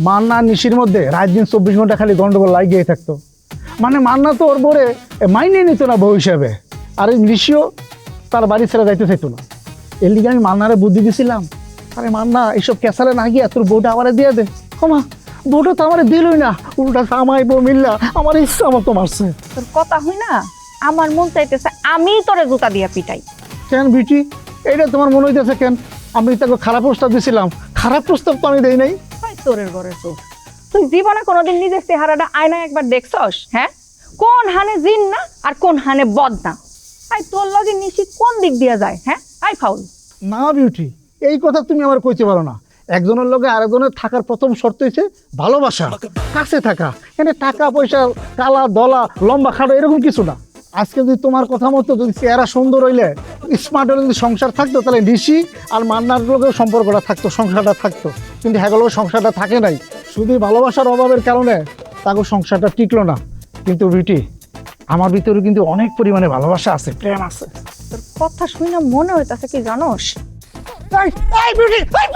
মান্না নিশির মধ্যে রাত দিন 24 ঘন্টা খালি গন্ডগোল লাগিয়ে থাকতো। মানে মান্না তো ওর বরে মাইনে নিত না বউ হিসাবে, আর এই নিশিও তার বাড়ি ছেড়ে যাইতে চাইতো না। এর লিগে আমি মান্নারে বুদ্ধি দিছিলাম, আরে মান্না এইসব ক্যাসালে না গিয়া তোর বউটা আমারে দিয়ে দে। মা বউটা তো আমারে দিলই না, উল্টা কামাই বউ মিল্লা আমার ইচ্ছা মতো মারছে। তোর কথা হই না, আমার মন চাইতেছে আমি তোরে জুতা দিয়া পিটাই। কেন বিটি, এইটা তোমার মনে হইতেছে কেন? আমি তাকে খারাপ প্রস্তাব দিছিলাম? খারাপ প্রস্তাব তো আমি দেই নাই। ভাই তোরের ঘরে তোর, তুই জীবনে কোনোদিন নিজের চেহারাটা আয়নায় একবার দেখছস? হ্যাঁ, কোন হানে জিন না আর কোন হানে বদ না? আই তোর লগে নিশি কোন দিক দিয়া যায়? হ্যাঁ আই ফাউল। না বিউটি, এই কথা তুমি আমার কইতে পারো না। একজনের লগে আরেকজনের থাকার প্রথম শর্ত হচ্ছে ভালোবাসা, কাছে থাকা। এখানে টাকা পয়সা, কালা দলা লম্বা খাটো এরকম কিছু না। আজকে যদি তোমার কথা মতো যদি চেহারা সুন্দর হইলে, স্মার্ট হলে যদি সংসার থাকতো, তাহলে নিশি আর মান্নার লোকের সম্পর্কটা থাকতো, সংসারটা থাকতো। কিন্তু হ্যাগলো সংসারটা থাকে নাই, শুধু ভালোবাসার অভাবের কারণে তাকে সংসারটা টিকলো না। কিন্তু বিউটি, আমার ভিতরে কিন্তু অনেক পরিমাণে ভালোবাসা আছে, প্রেম আছে। তোর কথা শুনে মনে হইতাছে কি জানোস, এই বিউটি, এই